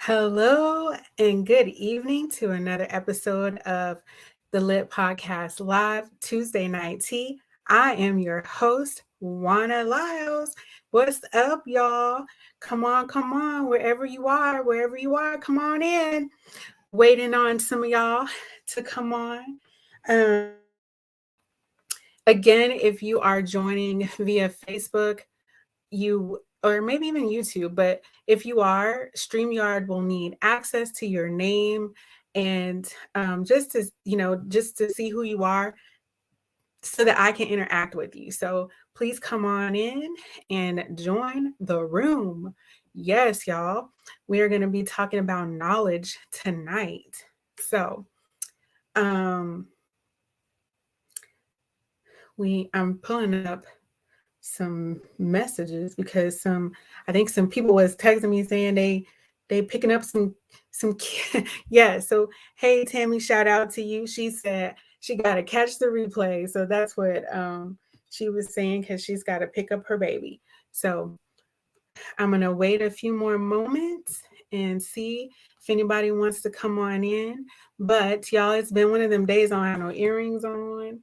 Hello and good evening to another episode of the Lit Podcast Live Tuesday Night Tea. I am your host, Juana Lyles. What's up, y'all? Come on, wherever you are, come on in. Waiting on some of y'all to come on. Um, Again, if you are joining via Facebook, you or maybe even YouTube, but if you are, StreamYard will need access to your name and just to just to see who you are so that I can interact with you. So please come on in and join the room. Yes, y'all. We are going to be talking about knowledge tonight. So, um I'm pulling up some messages because I think some people was texting me saying they picking up some yeah. So hey Tammy, shout out to you. She said she got to catch the replay, so that's what she was saying, because she's got to pick up her baby. So I'm gonna wait a few more moments and see if anybody wants to come on in. But y'all, it's been one of them days I don't have no earrings on.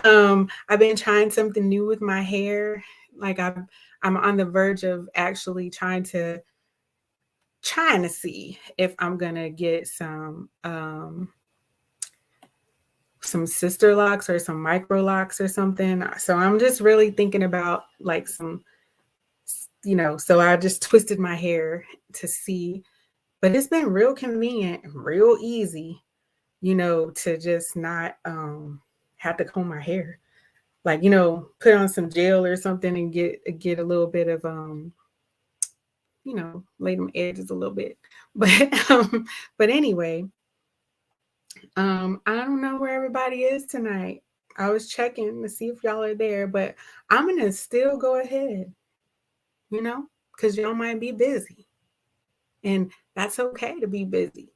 I've been trying something new with my hair. Like I'm on the verge of actually trying to see if I'm gonna get some sister locks or some micro locks or something. So I'm just really thinking about like so I just twisted my hair to see, but it's been real convenient, real easy, to just not have to comb my hair. Like, put on some gel or something and get a little bit of lay them edges a little bit. But but anyway, I don't know where everybody is tonight. I was checking to see if y'all are there, but I'm gonna still go ahead, because y'all might be busy. And that's okay to be busy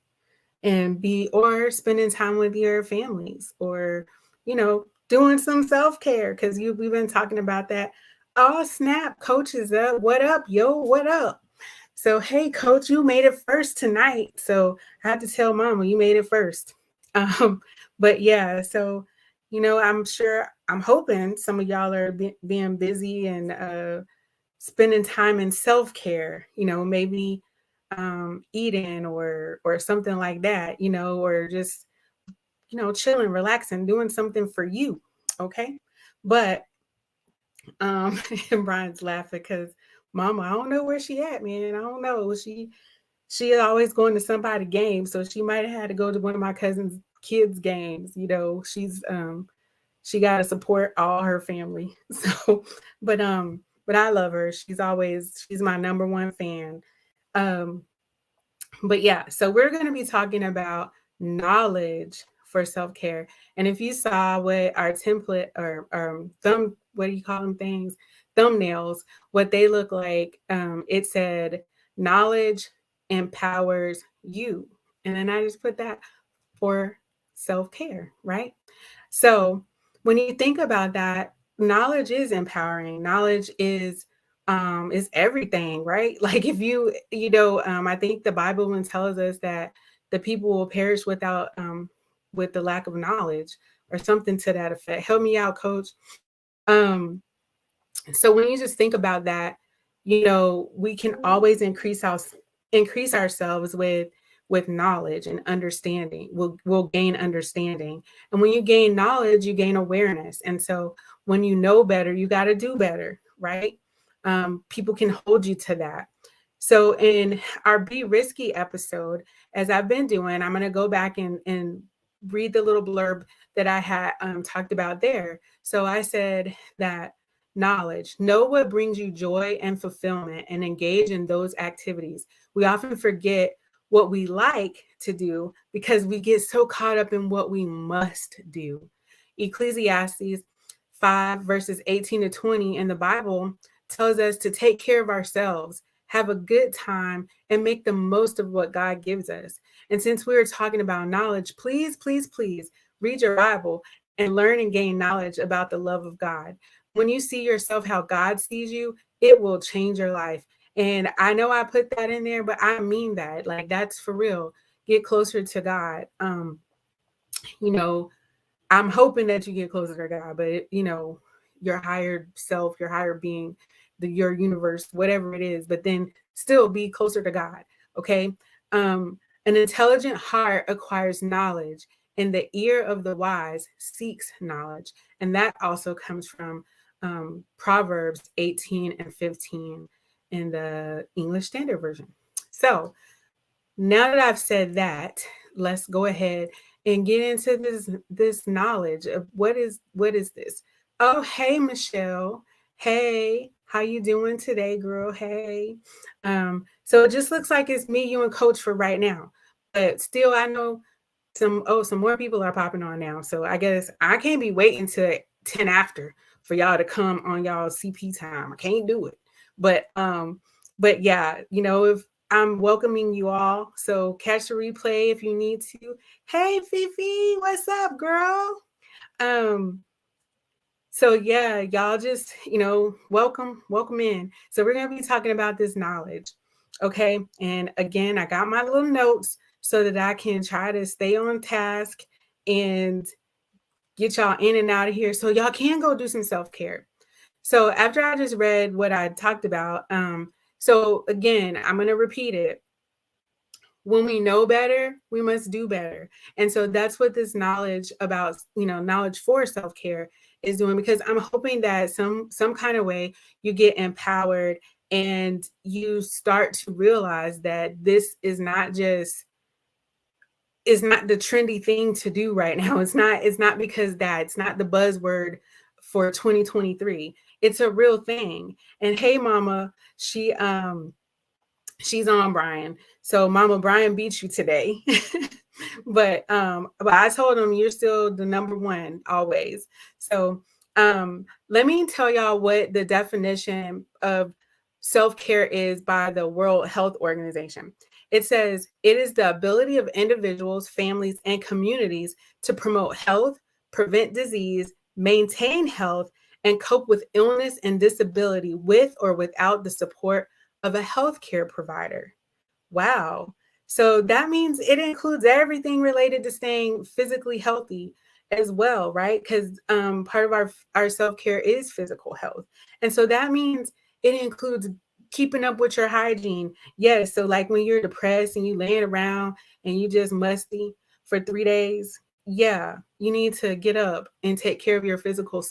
and or spending time with your families, or doing some self-care, because we've been talking about that. Oh snap, coach is up. What up, yo? What up? So hey coach, you made it first tonight, so I had to tell mama you made it first. um but yeah, so I'm hoping some of y'all are being busy and spending time in self-care, maybe eating or something like that, or just chilling, relaxing, doing something for you. Okay. But and Brian's laughing because mama, I don't know where she at, man. I don't know. She is always going to somebody game, so she might have had to go to one of my cousin's kids games. She got to support all her family. So but I love her. She's my number one fan. um but yeah, so we're going to be talking about knowledge for self-care. And if you saw what our template or what do you call them things, thumbnails, what they look like, it said knowledge empowers you. And then I just put that for self-care, right? So when you think about that, knowledge is empowering. Knowledge is everything, right? Like if I think the Bible one tells us that the people will perish with the lack of knowledge, or something to that effect. Help me out, coach. Um, so when you just think about that, we can always increase ourselves with knowledge and understanding. We'll gain understanding. And when you gain knowledge, you gain awareness. And so when you know better, you got to do better, right? People can hold you to that. So in our Be Risky episode, as I've been doing, I'm going to go back and read the little blurb that I had talked about there. So I said that knowledge, know what brings you joy and fulfillment, and engage in those activities. We often forget what we like to do because we get so caught up in what we must do. Ecclesiastes 5 verses 18 to 20 in the Bible tells us to take care of ourselves, have a good time, and make the most of what God gives us. And since we were talking about knowledge, please, please, please read your Bible and learn and gain knowledge about the love of God. When you see yourself how God sees you, it will change your life. And I know I put that in there, but I mean that. Like, that's for real. Get closer to God. You know, I'm hoping that you get closer to God, but your higher self, your higher being, your universe, whatever it is, but then still be closer to God. Okay. An intelligent heart acquires knowledge, and the ear of the wise seeks knowledge. And that also comes from Proverbs 18 and 15 in the English Standard Version. So now that I've said that, let's go ahead and get into this knowledge of what is this. Oh, hey Michelle. Hey, how you doing today, girl? Hey. So it just looks like it's me, you, and Coach for right now. But still, I know some more people are popping on now. So I guess I can't be waiting to 10 after for y'all to come on y'all CP time. I can't do it. But yeah, if I'm welcoming you all. So catch the replay if you need to. Hey Fifi, what's up, girl? Um, so yeah, y'all just, welcome in. So we're gonna be talking about this knowledge. Okay. And again, I got my little notes so that I can try to stay on task and get y'all in and out of here so y'all can go do some self-care. So after I just read what I talked about, so again, I'm gonna repeat it. When we know better, we must do better. And so that's what this knowledge about, knowledge for self-care is doing, because I'm hoping that some kind of way you get empowered and you start to realize that this is not the trendy thing to do right now. It's not because it's not the buzzword for 2023. It's a real thing. And hey mama, she's on Brian. So Mama Brian beat you today. But I told him you're still the number one always. So let me tell y'all what the definition of self-care is by the World Health Organization. It says it is the ability of individuals, families, and communities to promote health, prevent disease, maintain health, and cope with illness and disability with or without the support of a healthcare provider. Wow. So that means it includes everything related to staying physically healthy as well, right? Because part of our self-care is physical health. And so that means it includes keeping up with your hygiene. Yes. So like when you're depressed and you laying around and you just musty for 3 days, yeah, you need to get up and take care of your physical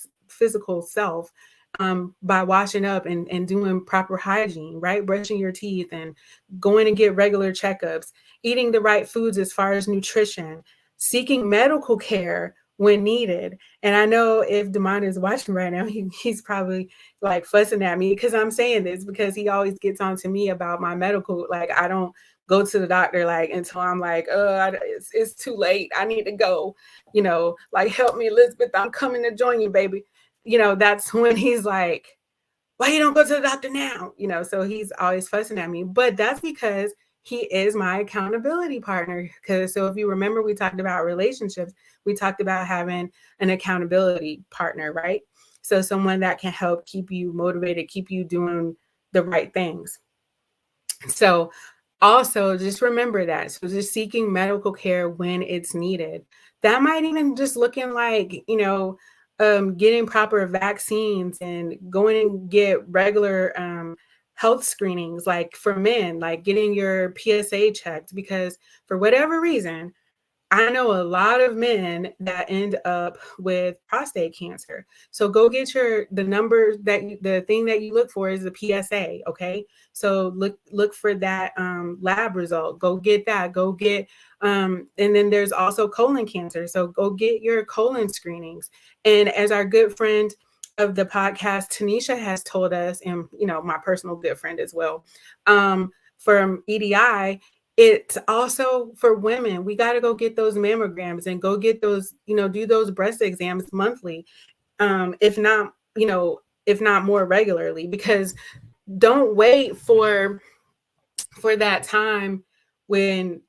self by washing up and doing proper hygiene, right? Brushing your teeth and going to get regular checkups, eating the right foods as far as nutrition, seeking medical care when needed. And I know if Damon is watching right now, he's probably like fussing at me because I'm saying this, because he always gets on to me about my medical. Like, I don't go to the doctor like until I'm like, it's too late. I need to go, like, help me, Elizabeth. I'm coming to join you, baby. That's when he's like, why you don't go to the doctor now? So he's always fussing at me. But that's because he is my accountability partner. Because so if you remember, we talked about relationships, we talked about having an accountability partner, right? So someone that can help keep you motivated, keep you doing the right things. So also just remember that. So just seeking medical care when it's needed. That might even just looking like, getting proper vaccines and going and get regular health screenings, like for men, like getting your PSA checked, because for whatever reason, I know a lot of men that end up with prostate cancer. So go get the number the thing that you look for is the PSA. Okay. So look for that lab result. Go get that. Go get, and then there's also colon cancer. So go get your colon screenings. And as our good friend of the podcast, Tanisha, has told us, and my personal good friend as well, from EDI, it's also for women. We got to go get those mammograms and go get those, do those breast exams monthly. If not, if not more regularly, because don't wait for that time when,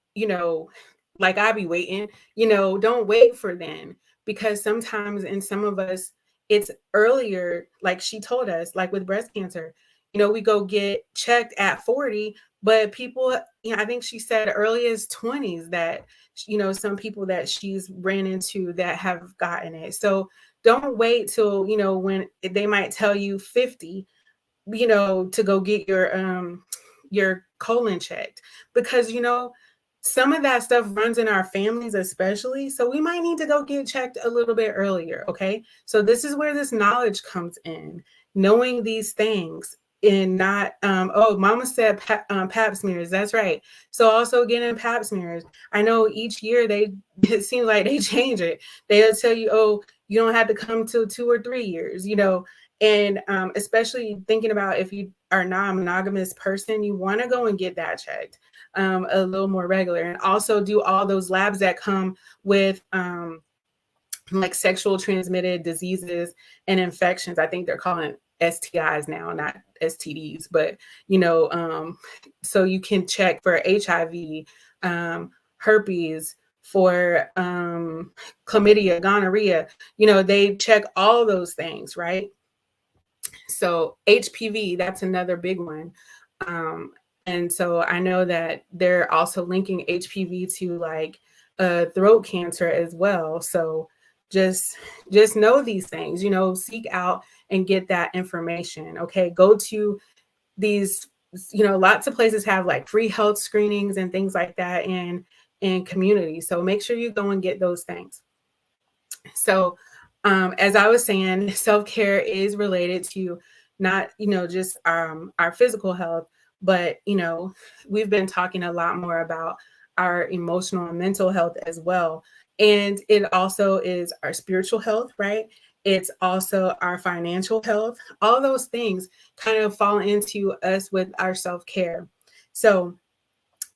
like I be waiting, don't wait for then, because sometimes in some of us, it's earlier, like she told us, like with breast cancer, we go get checked at 40, but people, I think she said early as 20s that, some people that she's ran into that have gotten it. So don't wait till, when they might tell you 50, to go get your colon checked, because some of that stuff runs in our families especially, so we might need to go get checked a little bit earlier. Okay, so this is where this knowledge comes in, knowing these things, and not oh, mama said pap smears. That's right. So also getting pap smears, I know each year it seems like they change it. They'll tell you, oh, you don't have to come till 2 or 3 years, and especially thinking about if you are a non-monogamous person, you want to go and get that checked a little more regular, and also do all those labs that come with like sexual transmitted diseases and infections. I think they're calling STIs now, not STDs, but so you can check for HIV, herpes, for chlamydia, gonorrhea. They check all those things, right? So HPV, that's another big one. And so I know that they're also linking HPV to like throat cancer as well. So just know these things, seek out and get that information. Okay, go to these, lots of places have like free health screenings and things like that in communities. So make sure you go and get those things. So as I was saying, self-care is related to not, just our physical health, but, we've been talking a lot more about our emotional and mental health as well. And it also is our spiritual health, right? It's also our financial health. All those things kind of fall into us with our self-care. So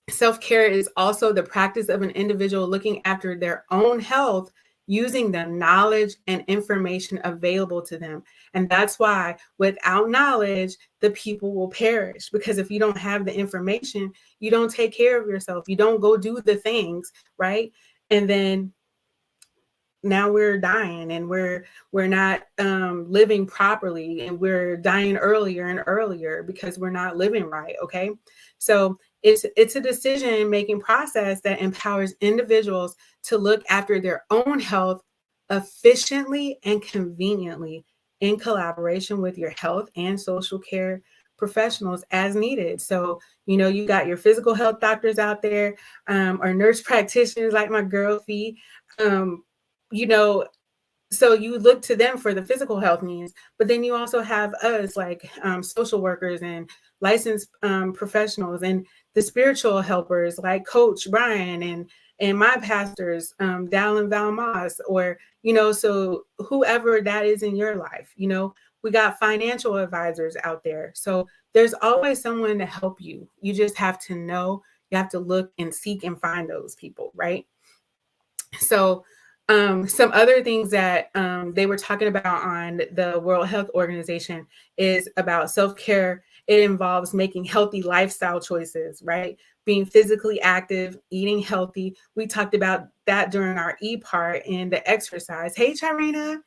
self-care is also the practice of an individual looking after their own health using the knowledge and information available to them. And that's why without knowledge, the people will perish. Because if you don't have the information, you don't take care of yourself. You don't go do the things, right? And then now we're dying, and we're not living properly, and we're dying earlier and earlier because we're not living right. Okay, so it's a decision making process that empowers individuals to look after their own health efficiently and conveniently, in collaboration with your health and social care professionals as needed. So you got your physical health doctors out there, or nurse practitioners like my girl Fee. You know, so you look to them for the physical health needs, but then you also have us like social workers and licensed professionals, and the spiritual helpers like Coach Brian and my pastors, Dal and Val Moss, or so whoever that is in your life. We got financial advisors out there, so there's always someone to help you. You just have to know. You have to look and seek and find those people, right? So some other things that they were talking about on the World Health Organization is about self-care. It involves making healthy lifestyle choices, right? Being physically active, eating healthy. We talked about that during our E part in the exercise. Hey, Charina.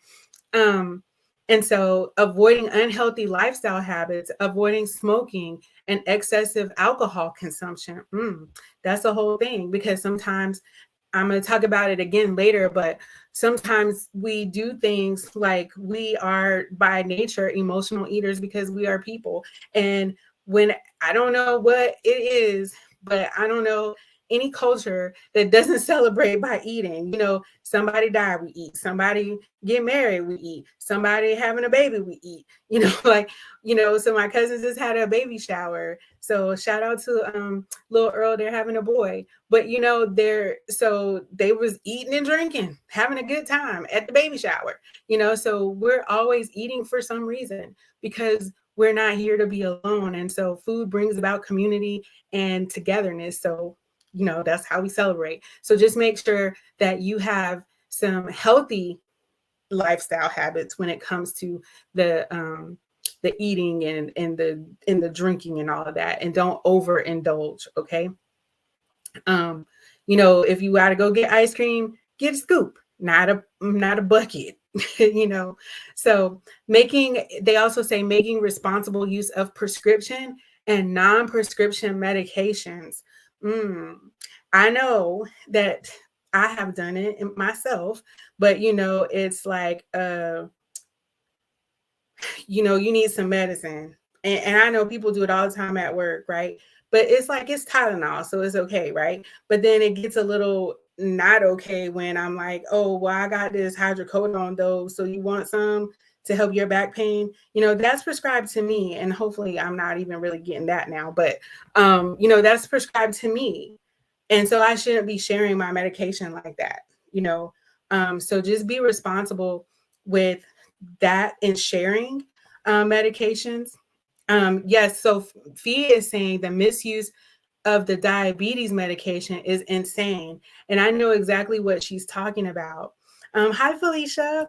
And so avoiding unhealthy lifestyle habits, avoiding smoking and excessive alcohol consumption. That's the whole thing, because sometimes I'm going to talk about it again later, but sometimes we do things like we are by nature emotional eaters because we are people. And when I don't know what it is, but I don't know any culture that doesn't celebrate by eating. Somebody died, we eat. Somebody get married, we eat. Somebody having a baby, we eat. So my cousins just had a baby shower. So shout out to little Earl, they're having a boy. But they was eating and drinking, having a good time at the baby shower. So we're always eating for some reason, because we're not here to be alone. And so food brings about community and togetherness. So that's how we celebrate. So just make sure that you have some healthy lifestyle habits when it comes to the eating and the drinking and all of that, and don't overindulge. Okay. If you got to go get ice cream, get a scoop, not a bucket. you know. So they also say making responsible use of prescription and non-prescription medications. Mm, I know that I have done it myself, but it's like you need some medicine. And I know people do it all the time at work, right? But it's like it's Tylenol, so it's okay, right? But then it gets a little not okay when I'm like, oh, well, I got this hydrocodone dose, so you want some to help your back pain? That's prescribed to me, and hopefully I'm not even really getting that now, but that's prescribed to me. And so I shouldn't be sharing my medication like that, you know. So just be responsible with that and sharing medications. Yes, so Fee is saying the misuse of the diabetes medication is insane. And I know exactly what she's talking about. Hi, Felicia.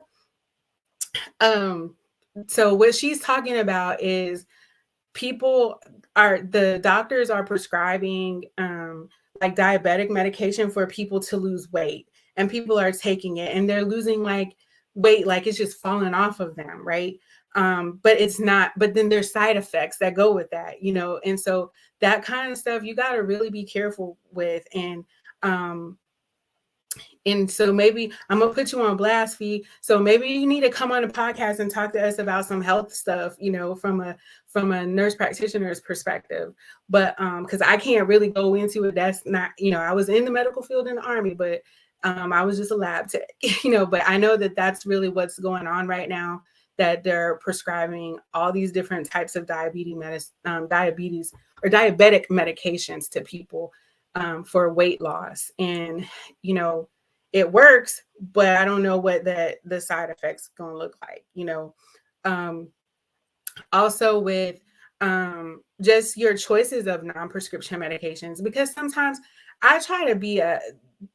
Um, so what she's talking about is the doctors are prescribing like diabetic medication for people to lose weight, and people are taking it and they're losing like weight, like it's just falling off of them, right? But it's not, but then there's side effects that go with that, and so that kind of stuff you got to really be careful with. Um and so maybe I'm gonna put you on blast, Fee. So maybe you need to come on a podcast and talk to us about some health stuff, from a nurse practitioner's perspective. But because I can't really go into it. That's not, I was in the medical field in the Army, but I was just a lab tech, but I know that that's really what's going on right now, that they're prescribing all these different types of diabetes or diabetic medications to people for weight loss. And, it works, but I don't know what the side effects going to look like, Um, also with just your choices of non-prescription medications, because sometimes I try to be a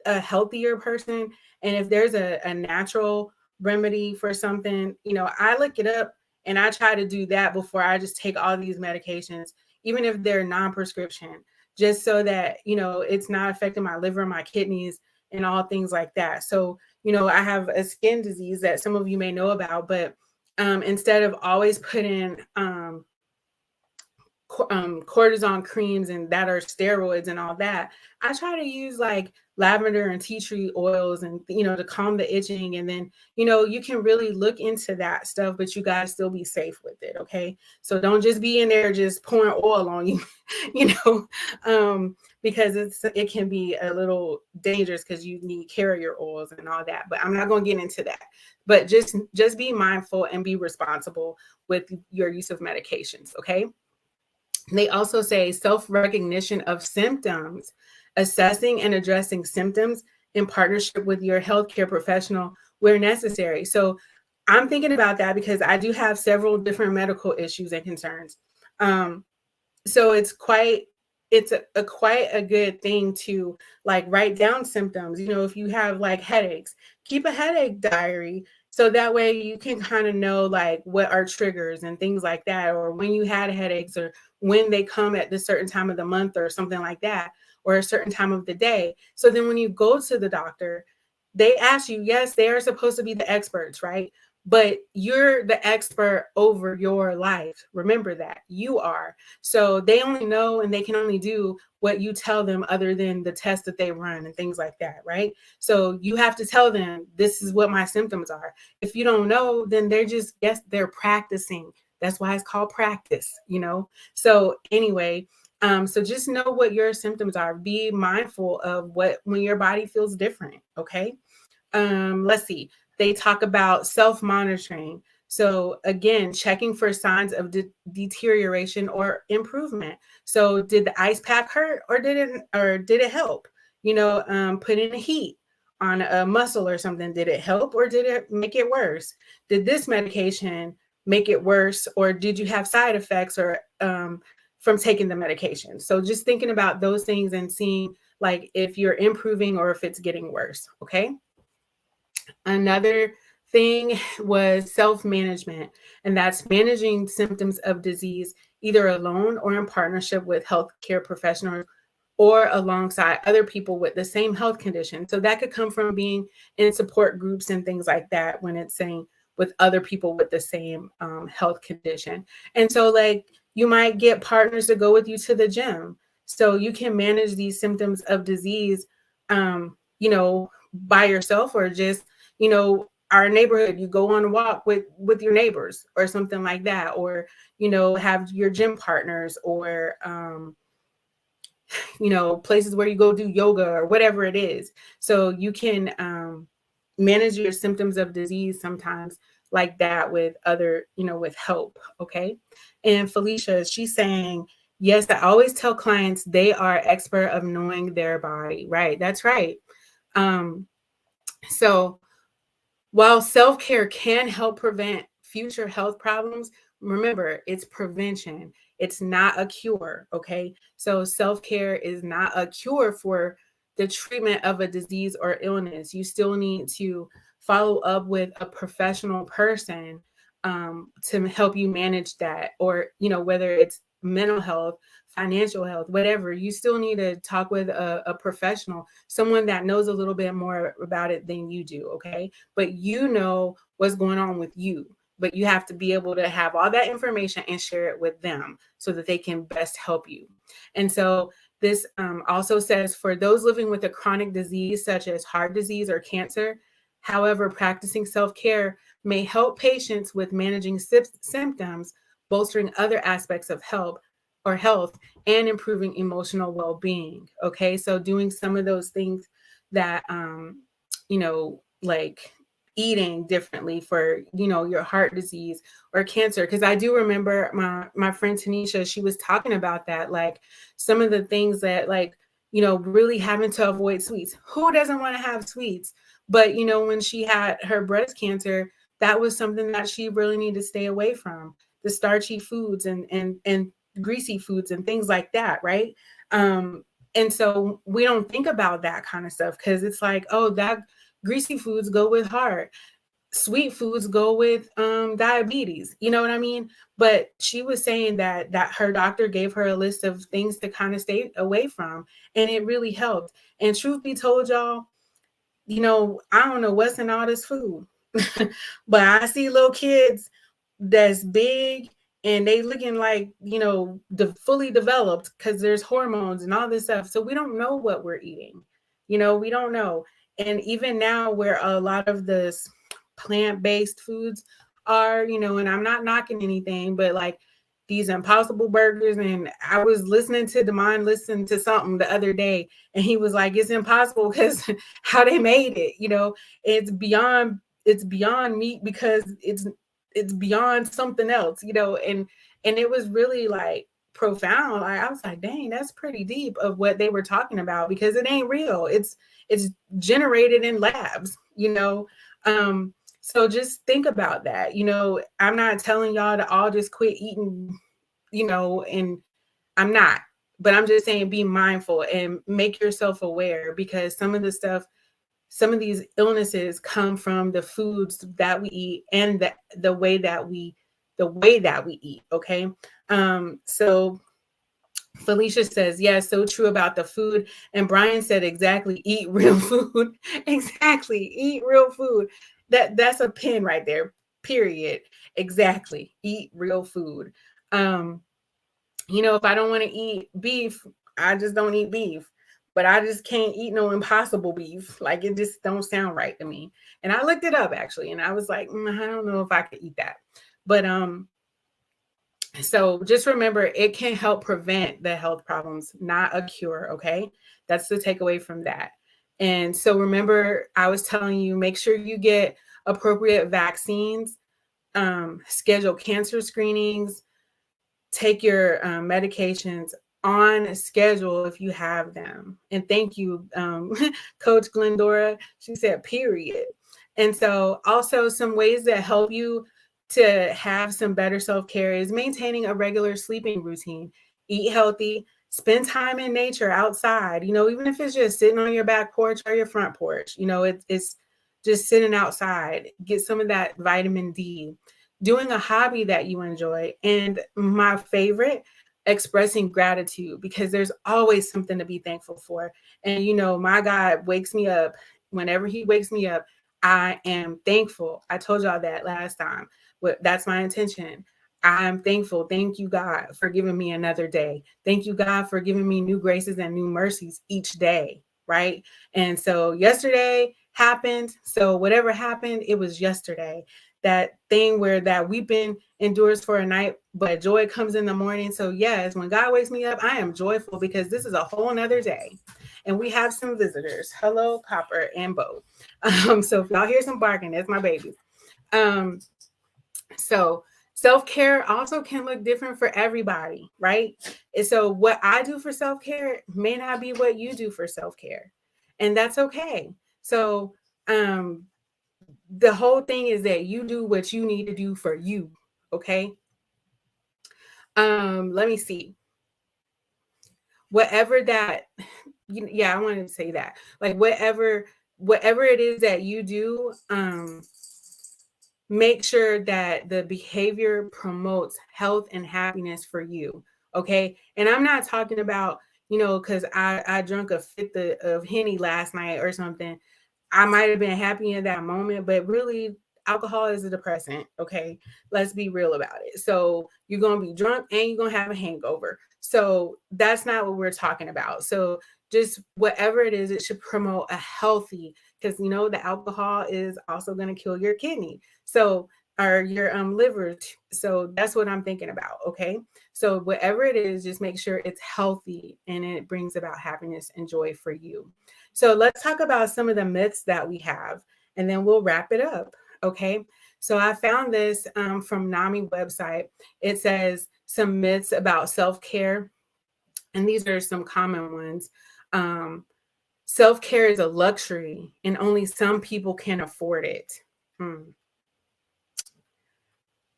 healthier person, and if there's a natural remedy for something, I look it up and I try to do that before I just take all these medications, even if they're non-prescription, just so that it's not affecting my liver, my kidneys, and all things like that. So I have a skin disease that some of you may know about, but instead of always putting cortisone creams and that are steroids and all that, I try to use like lavender and tea tree oils, and to calm the itching. And then you can really look into that stuff, but you guys still be safe with it. Okay, so don't just be in there just pouring oil on you, you know because it can be a little dangerous, because you need carrier oils and all that. But I'm not going to get into that. But just be mindful and be responsible with your use of medications. Okay. They also say self-recognition of symptoms, assessing and addressing symptoms in partnership with your healthcare professional where necessary. So I'm thinking about that because I do have several different medical issues and concerns. So it's quite a good thing to like write down symptoms. If you have like headaches, keep a headache diary, so that way you can kind of know like what are triggers and things like that, or when you had headaches, or when they come at this certain time of the month or something like that, or a certain time of the day. So then when you go to the doctor, they ask you, yes, they are supposed to be the experts, right? But you're the expert over your life. Remember that you are. So they only know and they can only do what you tell them, other than the tests that they run and things like that, right? So you have to tell them, this is what my symptoms are. If you don't know, then yes, they're practicing. That's why it's called practice. So anyway, so just know what your symptoms are. Be mindful of when your body feels different. Okay. Let's see. They talk about self-monitoring. So again, checking for signs of deterioration or improvement. So did the ice pack hurt, or did it help? Putting the heat on a muscle or something. Did it help, or did it make it worse? Did this medication make it worse, or did you have side effects or from taking the medication? So just thinking about those things and seeing like if you're improving or if it's getting worse. Okay. Another thing was self-management, and that's managing symptoms of disease either alone or in partnership with healthcare professionals or alongside other people with the same health condition. So that could come from being in support groups and things like that when it's saying with other people with the same health condition. And so, like, you might get partners to go with you to the gym. So you can manage these symptoms of disease, by yourself, or just, our neighborhood, you go on a walk with your neighbors or something like that, or, have your gym partners, or, places where you go do yoga or whatever it is. So you can manage your symptoms of disease sometimes like that with other, with help. Okay. And Felicia, she's saying, yes, I always tell clients they are expert of knowing their body. Right. That's right. Um, so while self-care can help prevent future health problems, remember, it's prevention. It's not a cure, okay? So self-care is not a cure for the treatment of a disease or illness. You still need to follow up with a professional person to help you manage that, or, whether it's mental health, financial health, whatever, you still need to talk with a professional, someone that knows a little bit more about it than you do, okay? But you know what's going on with you. But you have to be able to have all that information and share it with them so that they can best help you. And so this also says, for those living with a chronic disease such as heart disease or cancer, however, practicing self-care may help patients with managing symptoms, bolstering other aspects of health, and improving emotional well-being. Okay, so doing some of those things that like eating differently for, your heart disease or cancer. Because I do remember my friend Tanisha, she was talking about that, like some of the things that, like, really having to avoid sweets. Who doesn't want to have sweets? But when she had her breast cancer, that was something that she really needed to stay away from, the starchy foods and greasy foods and things like that, right? And so we don't think about that kind of stuff, because it's like, oh, that greasy foods go with heart, sweet foods go with diabetes, you know what I mean? But she was saying that her doctor gave her a list of things to kind of stay away from, and it really helped. And truth be told, y'all, I don't know what's in all this food, but I see little kids that's big and they looking like, fully developed, because there's hormones and all this stuff. So we don't know what we're eating. We don't know. And even now, where a lot of this plant-based foods are, and I'm not knocking anything, but like these impossible burgers. And I was listening to Demond listen to something the other day, and he was like, it's impossible because how they made it, it's beyond meat, because it's beyond something else, and it was really like profound. I was like, dang, that's pretty deep of what they were talking about, because it ain't real. It's generated in labs, so just think about that. I'm not telling y'all to all just quit eating, and I'm not, but I'm just saying, be mindful and make yourself aware, because some of these illnesses come from the foods that we eat, and the way that we eat. Okay. So Felicia says, yeah, so true about the food. And Brian said, exactly, eat real food. Exactly, eat real food. That's a pin right there. Period. Exactly. Eat real food. If I don't want to eat beef, I just don't eat beef. But I just can't eat no impossible beef. Like, it just don't sound right to me. And I looked it up actually, and I was like, I don't know if I could eat that. But so just remember, it can help prevent the health problems, not a cure. Okay, that's the takeaway from that. And so remember, I was telling you, make sure you get appropriate vaccines, schedule cancer screenings, take your medications on schedule if you have them. And thank you, Coach Glendora. She said, period. And so also some ways that help you to have some better self-care is maintaining a regular sleeping routine, eat healthy, spend time in nature outside, even if it's just sitting on your back porch or your front porch, it's just sitting outside, get some of that vitamin D, doing a hobby that you enjoy. And my favorite expressing gratitude, because there's always something to be thankful for. And my God wakes me up. Whenever he wakes me up, I am thankful. I told y'all that last time. That's my intention. I'm thankful. Thank you, God, for giving me another day. Thank you, God, for giving me new graces and new mercies each day. Right. And so yesterday happened. So whatever happened, it was yesterday. That thing where that weeping endures for a night, but joy comes in the morning. So yes, when God wakes me up, I am joyful because this is a whole nother day. And we have some visitors. Hello, Copper and Bo. So if y'all hear some barking, that's my babies. So self-care also can look different for everybody, right? And so what I do for self-care may not be what you do for self-care. And that's okay. So the whole thing is that you do what you need to do for you. Okay. Let me see. Whatever that, yeah, I wanted to say that. Like whatever it is that you do, make sure that the behavior promotes health and happiness for you. Okay. And I'm not talking about, because I drank a fifth of Henny last night or something. I might have been happy in that moment, but really, alcohol is a depressant. Okay. Let's be real about it. So you're going to be drunk and you're going to have a hangover. So that's not what we're talking about. So just whatever it is, it should promote a healthy, because the alcohol is also going to kill your kidney. So, or your liver. So that's what I'm thinking about. Okay. So whatever it is, just make sure it's healthy and it brings about happiness and joy for you. So let's talk about some of the myths that we have, and then we'll wrap it up. Okay. So I found this from NAMI website. It says some myths about self-care, and these are some common ones. Self-care is a luxury and only some people can afford it.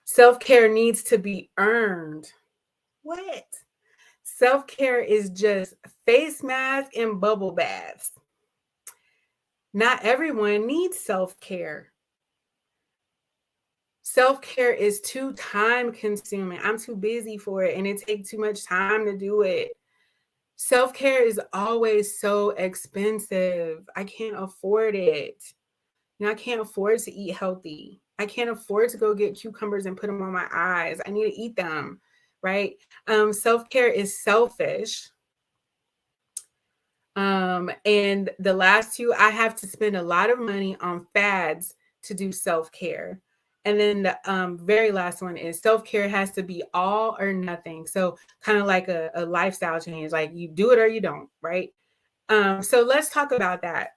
Self-care needs to be earned. What? Self-care is just face mask and bubble baths. Not everyone needs self-care. Self-care is too time consuming. I'm too busy for it and it takes too much time to do it. Self-care is always so expensive. I can't afford it. I can't afford to eat healthy. I can't afford to go get cucumbers and put them on my eyes. I need to eat them, right? Self-care is selfish. And the last two, I have to spend a lot of money on fads to do self-care. And then the very last one is self-care has to be all or nothing. So kind of like a lifestyle change, like you do it or you don't, right? So let's talk about that.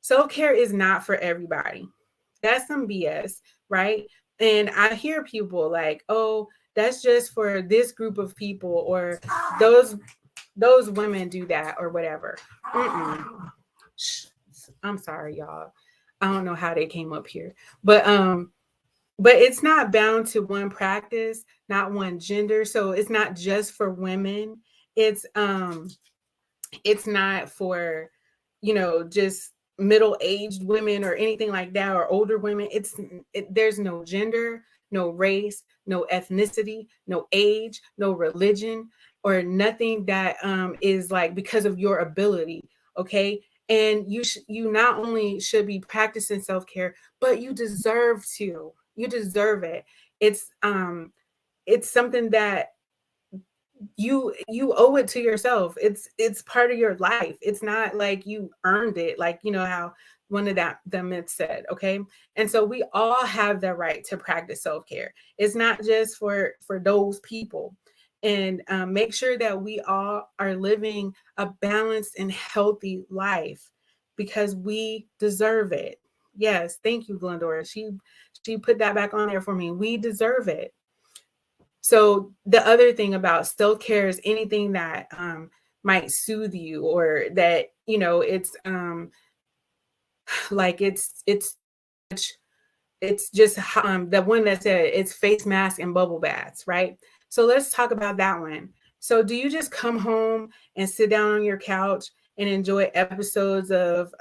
Self-care is not for everybody. That's some BS, right? And I hear people like, oh, that's just for this group of people, or those women do that or whatever. I'm sorry, y'all. I don't know how they came up here, but it's not bound to one practice, not one gender. So it's not just for women. It's not for, just middle-aged women or anything like that, or older women. There's no gender, no race, no ethnicity, no age, no religion, or nothing that is like because of your ability. Okay. And you not only should be practicing self-care, but you deserve to. You deserve it. It's something that you owe it to yourself. It's part of your life. It's not like you earned it, like how one of the myths said. Okay. And so we all have the right to practice self-care. It's not just for those people. And make sure that we all are living a balanced and healthy life, because we deserve it. Yes, thank you, Glendora. She put that back on there for me. We deserve it. So the other thing about self-care is anything that might soothe you, or that it's like it's just the one that said it's face mask and bubble baths, right? So let's talk about that one. So do you just come home and sit down on your couch and enjoy episodes of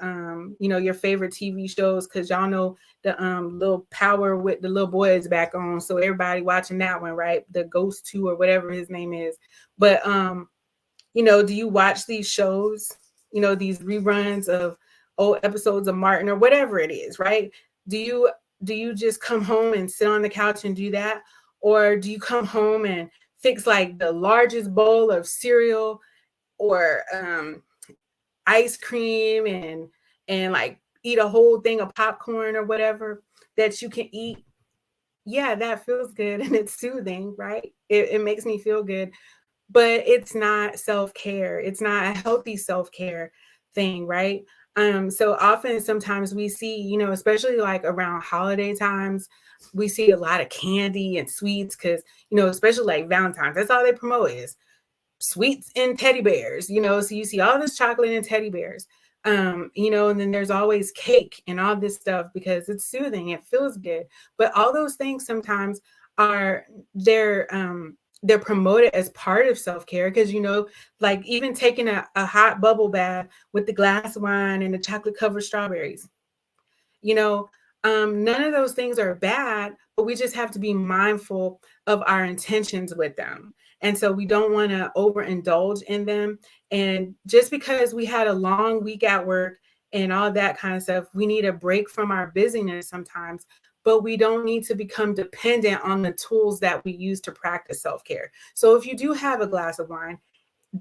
your favorite TV shows, because y'all know the little Power with the little boy is back on, so everybody watching that one, right? The Ghost 2 or whatever his name is. But do you watch these shows, these reruns of old episodes of Martin or whatever it is, right? Do you just come home and sit on the couch and do that? Or do you come home and fix like the largest bowl of cereal or ice cream and like eat a whole thing of popcorn or whatever that you can eat? Yeah, that feels good and it's soothing, right? It makes me feel good, but it's not self-care. It's not a healthy self-care thing, right? So often sometimes we see, especially like around holiday times, we see a lot of candy and sweets because, especially like Valentine's, that's all they promote is sweets and teddy bears, so you see all this chocolate and teddy bears. And then there's always cake and all this stuff because it's soothing, it feels good. But all those things sometimes are they're promoted as part of self-care because like even taking a hot bubble bath with the glass of wine and the chocolate covered strawberries, you know none of those things are bad, but we just have to be mindful of our intentions with them. And so we don't want to overindulge in them. And just because we had a long week at work and all that kind of stuff, we need a break from our busyness sometimes, but we don't need to become dependent on the tools that we use to practice self-care. So if you do have a glass of wine,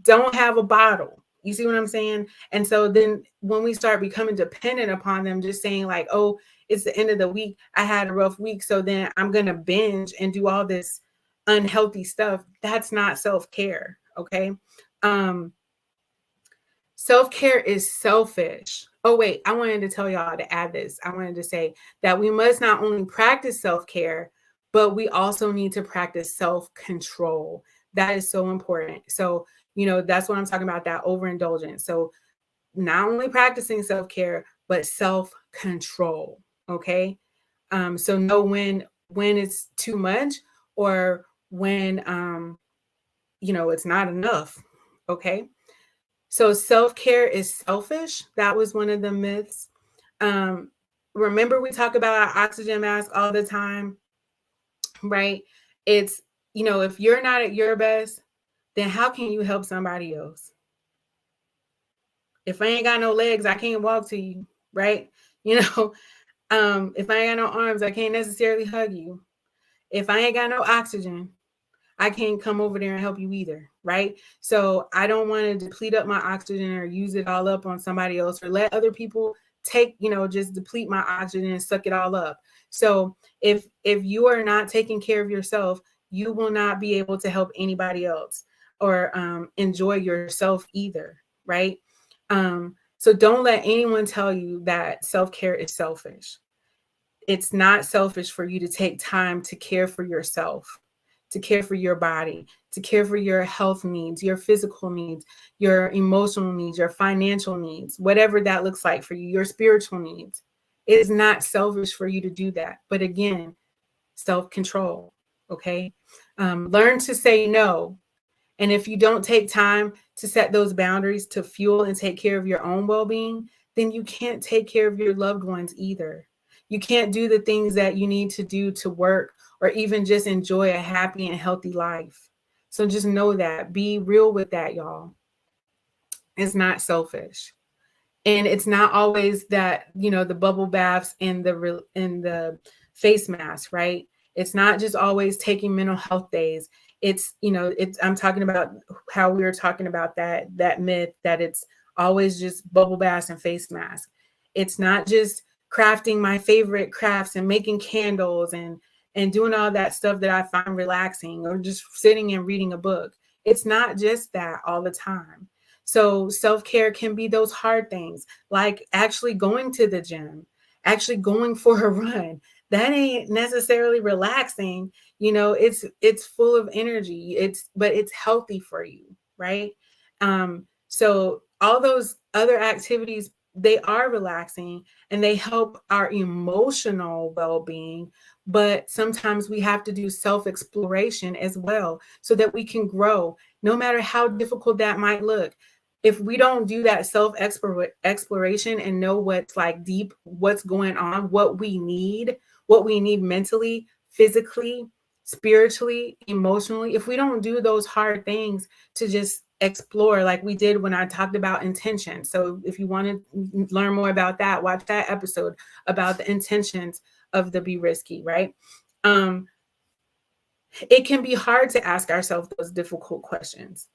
don't have a bottle. You see what I'm saying? And so then when we start becoming dependent upon them, just saying like, oh, it's the end of the week, I had a rough week, so then I'm going to binge and do all this unhealthy stuff. That's not self-care. Okay. Um, Self-care is selfish. Oh, wait, I wanted to tell y'all to add this. I wanted to say that we must not only practice self-care, but we also need to practice self-control. That is so important. So, that's what I'm talking about, that overindulgence. So, not only practicing self-care, but self-control. Okay. So know when it's too much or when it's not enough. Okay. So self-care is selfish. That was one of the myths. Um, Remember, we talk about our oxygen mask all the time, right? It's, if you're not at your best, then how can you help somebody else? If I ain't got no legs, I can't walk to you, right? If I ain't got no arms, I can't necessarily hug you. If I ain't got no oxygen, I can't come over there and help you either, right? So I don't want to deplete up my oxygen or use it all up on somebody else or let other people take, just deplete my oxygen and suck it all up. So if you are not taking care of yourself, you will not be able to help anybody else or enjoy yourself either, right? So don't let anyone tell you that self-care is selfish. It's not selfish for you to take time to care for yourself, to care for your body, to care for your health needs, your physical needs, your emotional needs, your financial needs, whatever that looks like for you, your spiritual needs. It is not selfish for you to do that. But again, self-control, okay? Learn to say no. And if you don't take time to set those boundaries to fuel and take care of your own well-being, then you can't take care of your loved ones either. You can't do the things that you need to do to work or even just enjoy a happy and healthy life. So just know that. Be real with that, y'all. It's not selfish. And it's not always that, the bubble baths and the face mask, right? It's not just always taking mental health days. I'm talking about how we were talking about that myth that it's always just bubble baths and face masks. It's not just crafting my favorite crafts and making candles and doing all that stuff that I find relaxing or just sitting and reading a book. It's not just that all the time. So self-care can be those hard things, like actually going to the gym, actually going for a run. That ain't necessarily relaxing. It's full of energy. But it's healthy for you, right? So all those other activities, they are relaxing and they help our emotional well-being. But sometimes we have to do self-exploration as well so that we can grow, no matter how difficult that might look. if we don't do that self exploration and know what's like deep, what's going on, what we need mentally, physically, spiritually, emotionally, if we don't do those hard things to just explore, like we did when I talked about intention. So if you want to learn more about that, watch that episode about the intentions of the Be Risky, right? Um, it can be hard to ask ourselves those difficult questions,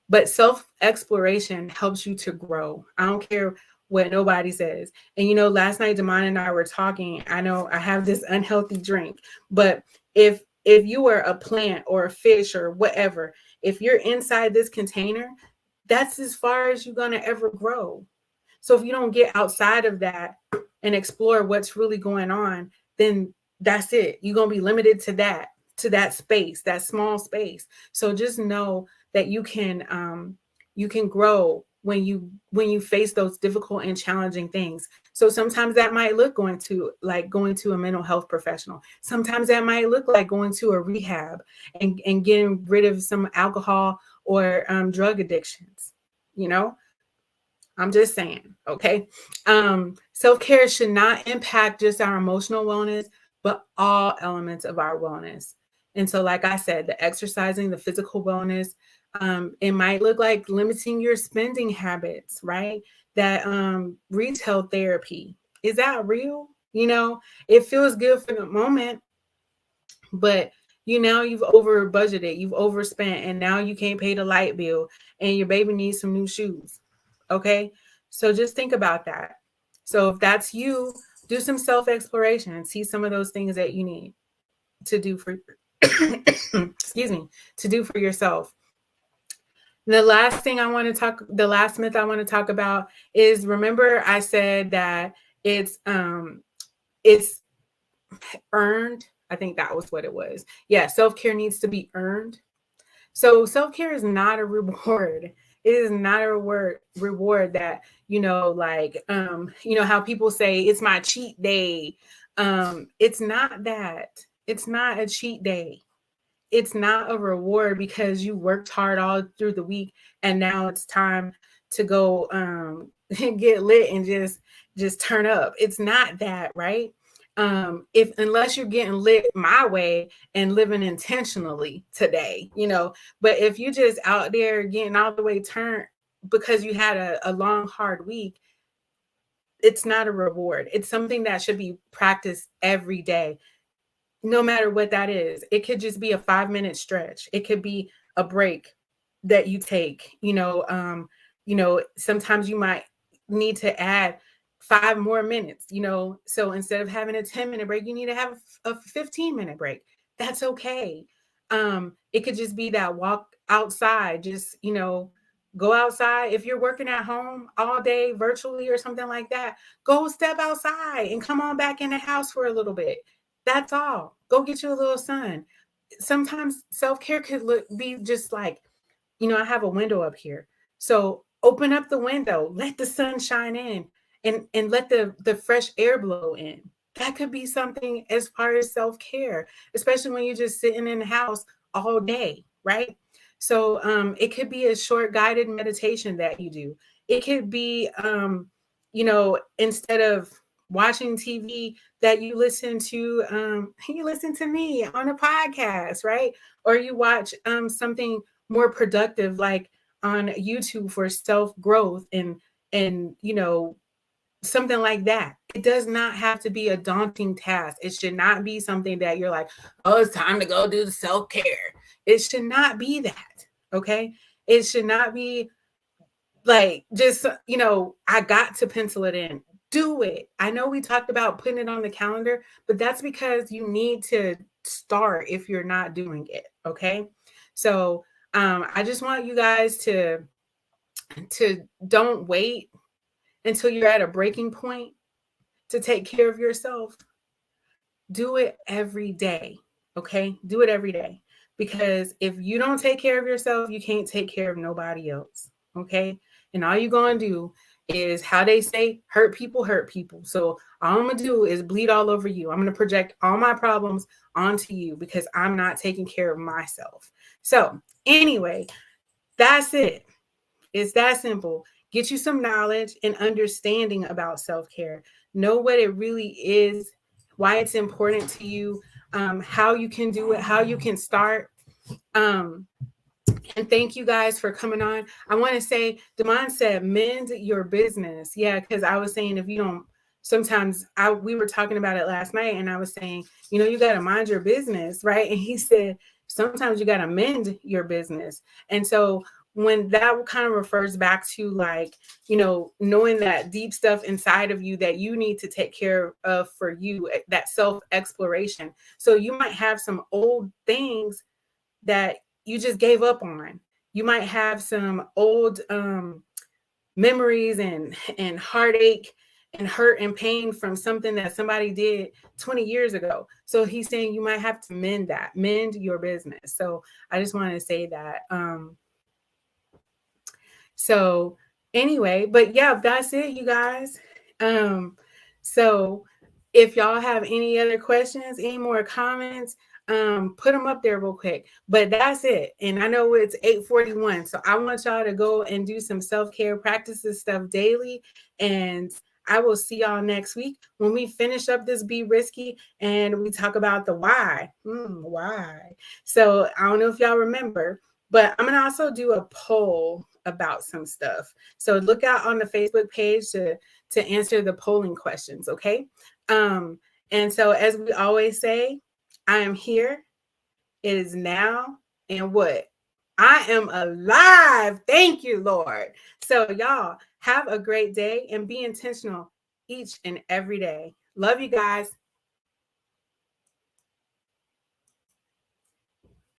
but self exploration helps you to grow. I don't care what nobody says. And last night Damon and I were talking. I know I have this unhealthy drink, but if you were a plant or a fish or whatever, if you're inside this container, that's as far as you're gonna ever grow. So if you don't get outside of that and explore what's really going on, then that's it. You're going to be limited to that space, that small space. So just know that you can grow when you face those difficult and challenging things. So sometimes that might look going to a mental health professional. Sometimes that might look like going to a rehab and getting rid of some alcohol or drug addictions. You know, I'm just saying, okay? Self-care should not impact just our emotional wellness, but all elements of our wellness. And so, like I said, the exercising, the physical wellness, it might look like limiting your spending habits, right? That retail therapy, is that real? It feels good for the moment, but you've over budgeted, you've overspent, and now you can't pay the light bill, and your baby needs some new shoes. Okay. So just think about that. So if that's you, do some self exploration and see some of those things that you need to do for, excuse me, to do for yourself. The last myth I want to talk about is, remember I said that it's earned. I think that was what it was. Yeah, self-care needs to be earned. So self-care is not a reward. It is not a reward that, how people say it's my cheat day. It's not that. It's not a cheat day. It's not a reward because you worked hard all through the week and now it's time to go get lit and just turn up. It's not that, right? If unless you're getting lit my way and living intentionally today, but if you just out there getting all the way turned because you had a long hard week, it's not a reward. It's something that should be practiced every day, no matter what that is. It could just be a 5-minute stretch. It could be a break that you take. Sometimes you might need to add 5 more minutes, so instead of having a 10-minute break, you need to have a 15-minute break. That's okay. It could just be that walk outside, just, go outside. If you're working at home all day virtually or something like that, go step outside and come on back in the house for a little bit. That's all. Go get you a little sun. Sometimes self-care could be just like, I have a window up here. So open up the window, let the sun shine in, and let the fresh air blow in. That could be something as far as self-care, especially when you're just sitting in the house all day, right? So it could be a short guided meditation that you do. It could be, instead of watching TV, that you listen to you listen to me on a podcast, right? Or you watch something more productive, like on YouTube for self growth and something like that. It does not have to be a daunting task. It should not be something that you're like, oh, it's time to go do the self care. It should not be that. Okay. It should not be like just, I got to pencil it in. Do it. I know we talked about putting it on the calendar, but that's because you need to start if you're not doing it. Okay. So I just want you guys to don't wait until you're at a breaking point to take care of yourself. Do it every day. Okay. Do it every day. Because if you don't take care of yourself, you can't take care of nobody else. Okay. And all you're going to do is, how they say, hurt people hurt people. So all I'm going to do is bleed all over you. I'm going to project all my problems onto you because I'm not taking care of myself. So anyway, that's it. It's that simple. Get you some knowledge and understanding about self-care. Know what it really is, why it's important to you, how you can do it, how you can start. Um, and thank you guys for coming on. I want to say, Damon said, mend your business. Yeah, because I was saying if you don't, sometimes we were talking about it last night, and I was saying, you got to mind your business, right? And he said, sometimes you got to mend your business. And so when that kind of refers back to like, knowing that deep stuff inside of you that you need to take care of for you, that self exploration. So you might have some old things that you just gave up on. You might have some old memories and heartache and hurt and pain from something that somebody did 20 years ago. So he's saying you might have to mend your business. So I just wanted to say that. So anyway, but yeah, that's it, you guys. So if y'all have any other questions, any more comments, put them up there real quick. But that's it. And I know it's 8:41. So I want y'all to go and do some self-care practices stuff daily. And I will see y'all next week when we finish up this Be Risky and we talk about the why. Why? So I don't know if y'all remember, but I'm going to also do a poll about some stuff. So look out on the Facebook page to answer the polling questions, okay? And so as we always say, I am here. It is now, and what? I am alive. Thank you, Lord. So y'all have a great day and be intentional each and every day. Love you guys.